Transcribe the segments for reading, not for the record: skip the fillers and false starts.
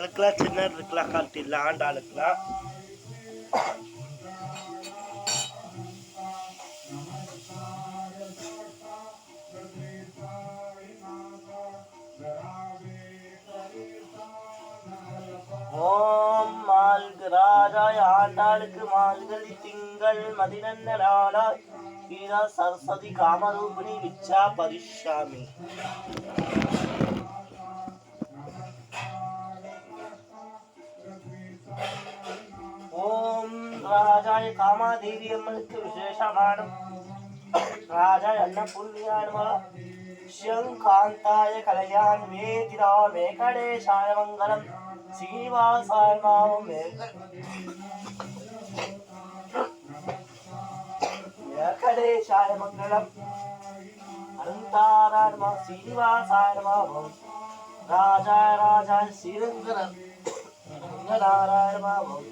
இருக்கலாம், சின்ன இருக்கலாம், கழட்டிடலாம், ஆண்டாள் இருக்கலாம். ஓம் மால்கராஜாய் ஆண்டாளுக்கு மால்கழி திங்கள் மதினன்ன நாளாய் வீரா சரஸ்வதி காமரூபிணி விச்சா பரிஷாமி. ஓம் ராஜாய காமாதேவி அம்மனுக்கு விசேஷமானம் ராஜாய அன்னபூர்ணியான்மா ஸ்ரீகாந்தாய கலையான் வேதிரா வெங்கடேஷாய மங்களம் ஸ்ரீனிவாசாய மாவும் வெங்கடேஷாய மங்களம் அனந்தாராயணமா ஸ்ரீனிவாசாய மாவும் ராஜாய ராஜாய ஸ்ரீரங்கரம் நாராயண மாவும்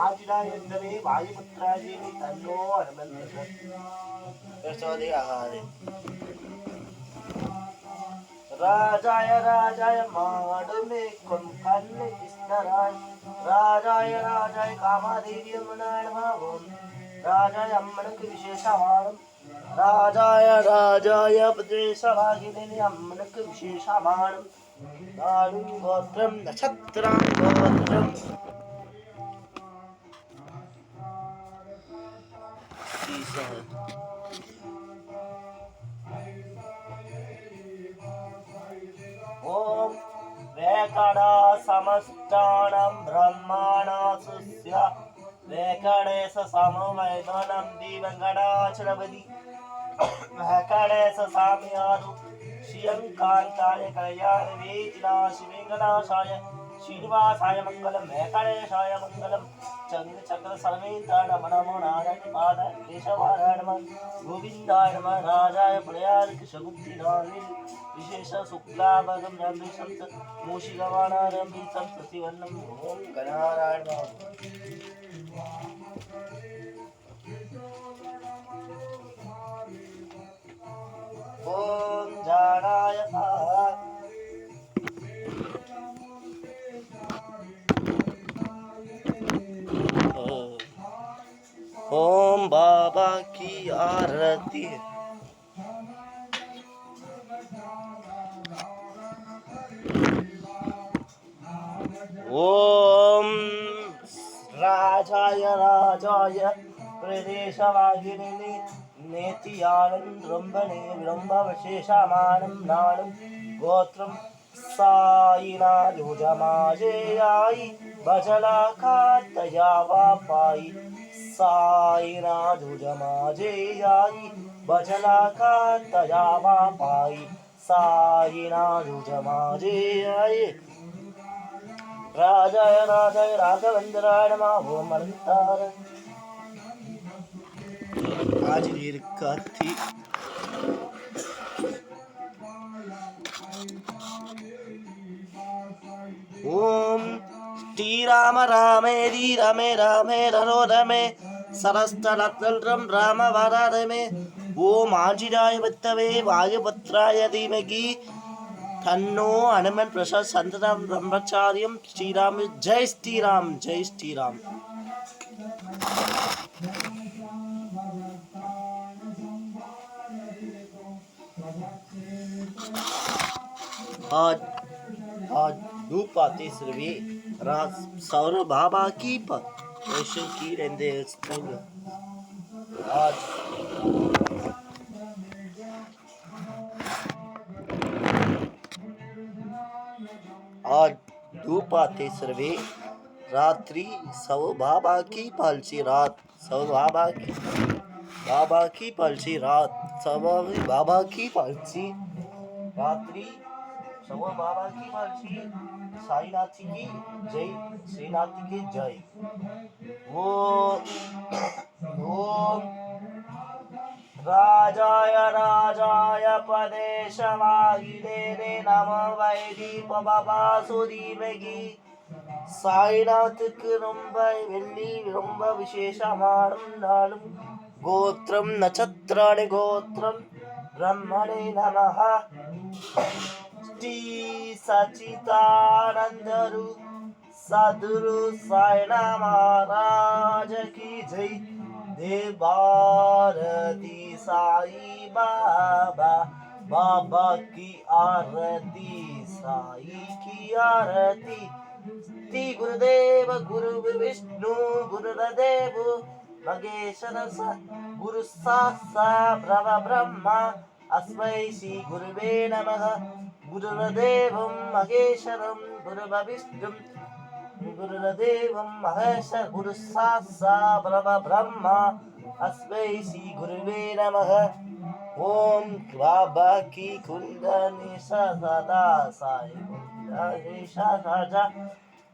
ஆதிராயந்தவே வாயுபுத்ராஜேவி தன்னோ அனுமந்தது பிரசோதே ஆகாதே. ராஜாய ராஜாய மாடுமேக்கும் கண்ணு கிருஷ்ணராய் ராஜாய ராஜாய காமாதேவி அம்மனாயமாவும் ராஜாய அம்மனுக்கு விசேஷமானம் ராஜாய ராஜாய பிரதேசவாகினி அம்மனுக்கு விசேஷமானம் நாடும் கோத்திரம் நட்சத்திரம் கோத்திரம் ஓம் வேகடா சமஸ்தானம் பிரம்மாணாசுஸ்ய வேகடேச சமவைதனம் தீவங்கடாச்சலபதி வேகடேச சாமியாரு ஸ்ரீயங்காந்தாய கல்யாண வேதிநாசி வெங்கடாசாய ஸ்ரீனிவாசாய மங்களம் வேகடேஷாய மங்களம் சந்திர சக்கர சர்வேந்தாய நம நமோ நாராயண பாத கேசவாய நம கோவிந்தாய நம ராஜாய புலையாருக்கு சகுப்தி நாளில் விசேஷ சுக்லாபகம் ரம்பி சப்த மூஷிகவான ரம்பி சப்தி வண்ணம் ஓம் கணாராயண ஓம் ஜானாய ஓம் பாபா की आरती. ஓம் ராஜாய ராஜாய பிரதேசவாகினி நேத்தியானம் ரொம்ப விசேஷமானம் நாளும் கோத்திரம் சாயினாஜமாஜேயாயி பஜலா காத்தயாவாபாயி சாயினாஜமாஜேயாயி பஜலா காத்தயாவாபாயி சாயினாஜமாஜேயாயி ராஜாய ராஜாய ராகவேந்திராய நம ஓம் அனந்தார. आज निर्काती ओम श्री राम रामेरी रमे रामे रनो रमे सरस्तरतल्रम राम वररमे ओम आंजनेय विद्महे वायुपुत्राय धीमहि तन्नो हनुमन् प्रसाद संततं ब्रह्मचार्यं श्रीराम जय श्रीराम जय श्रीराम. आज धूप आते सर्वे रात सौर बाबा की दर्शन की रहते आज आज धूप आते सर्वे रात्रि सौ बाबा की पालसी रात सौ बाबा की पालसी रात सौ बाबा की पालसी रात्रि सौ बाबा की पालसी साईनाथ की जय श्रीनाथ की जय. ओम राजाय राजाय पदेशवागिने नमो वैदीप बाबासुदीमगी சாய்நாத்துக்கு ரொம்ப வெள்ளி ரொம்ப விசேஷமான நாளும் கோத்திரம் நட்சத்திராணி கோத்திரம் பிரம்மணே நமஹ ஸ்ரீ சச்சிதானந்தரு सद्गुरु साईनाथ महाराज की जय। देव भारती साई बाबा, बाबा की आरती, साई की आरती। श्री गुरुदेव गुरु विष्णु गुरुदेव महेश्वर गुरु साक्षात् ब्रह्मा अस्मै श्री गुरुवे नमः। गुरुदेवं महेश्वरं गुरुविष्णुं गुरुदेवं महेश्वर गुरु साक्षात् ब्रह्मा अस्मै श्री गुरुवे नमः। ओम बाबा की कुंडली सदा साई कुंडली सदा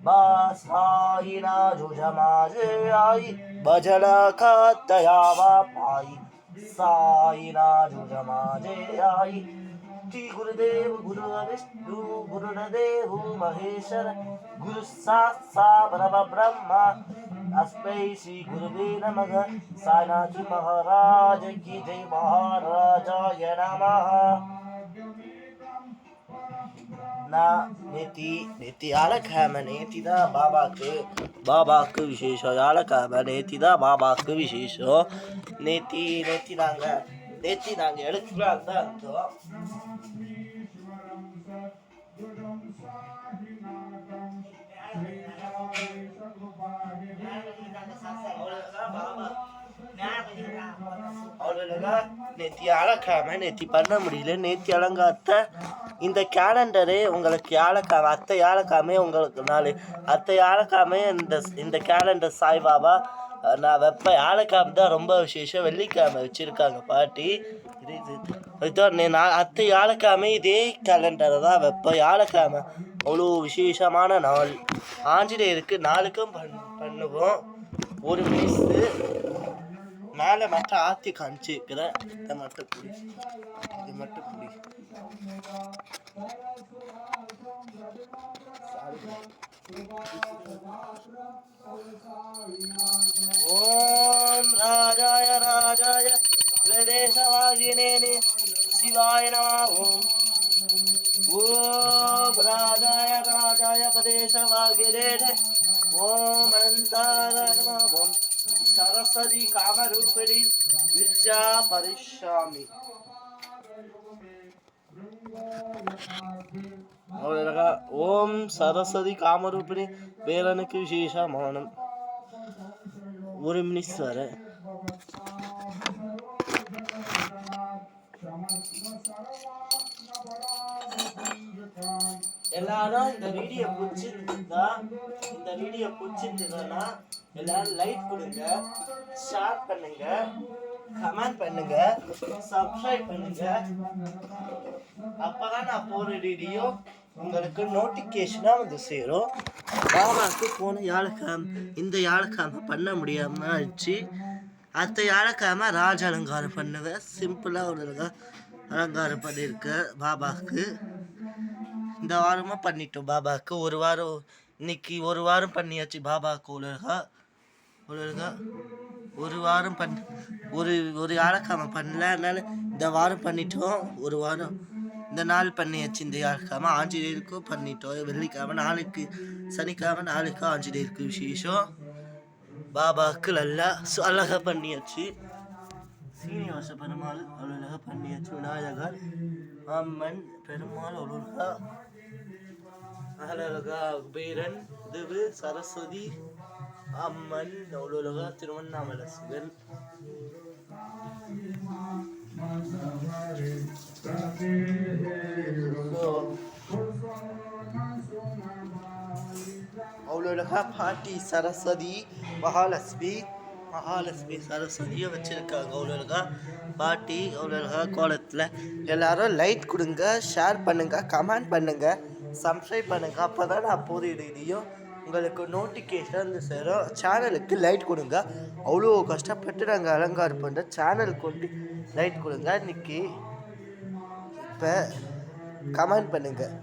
बासाईना जुजमाजे आई भजना खातया पाई साईना जुजमाजे आई। श्री गुरुदेव गुरु विष्णु गुरुदेव महेश्वर गुरु साक्षात् ब्रह्मा अस्मै श्री गुरुवे नमः। साईनाथ महाराज की जय। महाराजाय नमः। நான் நேத்தி வியாழக்கிழமை நேத்தி தான் பாபாவுக்கு விசேஷம். வியாழக்கிழமை நேத்தி தான் பாபாவுக்கு விசேஷம். நேத்தி நாங்கள் எடுக்கலாம் தான் இருந்தோம். நேத்தி வியாழக்கிழமை நேத்தி பண்ண முடியல. நேத்தி அலங்காத்த இந்த கேலண்டரு உங்களுக்கு அத்தை வியாழக்கிழமை உங்களுக்கு அத்தை வியாழக்கிழமை இந்த கேலண்டர் சாய்பாபா நான் வைப்பேன். வியாழக்கிழமை தான் ரொம்ப விசேஷம். வெள்ளிக்கிழமை வச்சுருக்காங்க பாட்டி. நான் அத்தை வியாழக்கிழமை இதே கேலண்டரை தான் வைப்பேன். வியாழக்கிழமை அவ்வளோ விசேஷமான நாள். ஆஞ்சநேயருக்கு நாளுக்கும் பண்ணுவோம். ஒரு மிஸ்ஸு மேலே மட்டும் ஆற்றி காமிச்சிருக்கிறேன். இதை மட்டும் புடி, இது மட்டும் புடி. ஓம் ராஜாய ராஜாய பிரதேசவாகினேனே சிவாய நமः. ஓம் ராஜாய ராஜாய பிரதேசவாகினேனே ஓம் அனந்தாய நமः. ஓம் सरस्वती कामरूपिणी विद्या परिश्रामी. ओम सरस्वती कामरूपिणी வேலனுக்கு விசேஷமானம். ஒரு மினிஸ்வர எல்லாரும் இந்த வீடியோ பிடிச்சிருந்ததுன்னா எல்லாரும் லைக் கொடுங்க, ஷேர் பண்ணுங்க, கமெண்ட் பண்ணுங்க, சப்ஸ்கிரைப் பண்ணுங்க. அப்பதான் நான் போற வீடியோ உங்களுக்கு நோட்டிஃபிகேஷனா வந்து சேரும். பாபாவுக்கு போன வியாழக்கிழமை இந்த வியாழக்கிழமை பண்ண முடியாம ஆயிடுச்சு. அடுத்த வியாழக்கிழமை ராஜ அலங்காரம் பண்ணுவேன். சிம்பிளாக ஒரு அலங்காரம் பண்ணியிருக்கேன் பாபாவுக்கு. இந்த வாரமாக பண்ணிட்டோம் பாபாவுக்கு. ஒரு வாரம் இன்னைக்கு ஒரு வாரம் பண்ணியாச்சு பாபாவுக்கு. ஒரு வாரம் ஒரு வியாழக்கிழமை பண்ணல. அதனால இந்த வாரம் பண்ணிட்டோம். ஒரு வாரம் இந்த நாள் பண்ணியாச்சு. இந்த வியாழக்கிழமை ஆஞ்சநேயருக்கும் பண்ணிட்டோம். வெள்ளிக்கிழமை நாளைக்கு, சனிக்கிழமை நாளைக்கு ஆஞ்சநேயருக்கு விசேஷம். பாபாவுக்கு நல்லா அழகாக பண்ணியாச்சு. சீனிவாச பெருமாள் அவ்வளோ பண்ணியாச்சு. விநாயகர், அம்மன், பெருமாள் அவ்வளோகா, குபேரன், இதுவு, சரஸ்வதி, அம்மன் அவ்வளோகா, திருவண்ணாமலை சிவன். அவ்வளோகா பாட்டி சரஸ்வதி, மகாலட்சுமி சரஸ்வதியை வச்சுருக்காங்க. அவ்வளோகா பாட்டி அவ்வளோகா கோலத்தில். எல்லாரும் லைக் கொடுங்க, ஷேர் பண்ணுங்கள், கமெண்ட் பண்ணுங்கள், சப்ஸ்கிரைப் பண்ணுங்கள். அப்போ தான் நான் போகிற வீடியோ உங்களுக்கு நோட்டிஃபிகேஷன் சேரும். சேனலுக்கு லைட் கொடுங்க. அவ்வளோ கஷ்டப்பட்டு நாங்கள் அலங்காரம் பண்ணுற சேனலுக்கு கொண்டு லைட் கொடுங்க. இன்றைக்கி இப்போ கமெண்ட் பண்ணுங்கள்.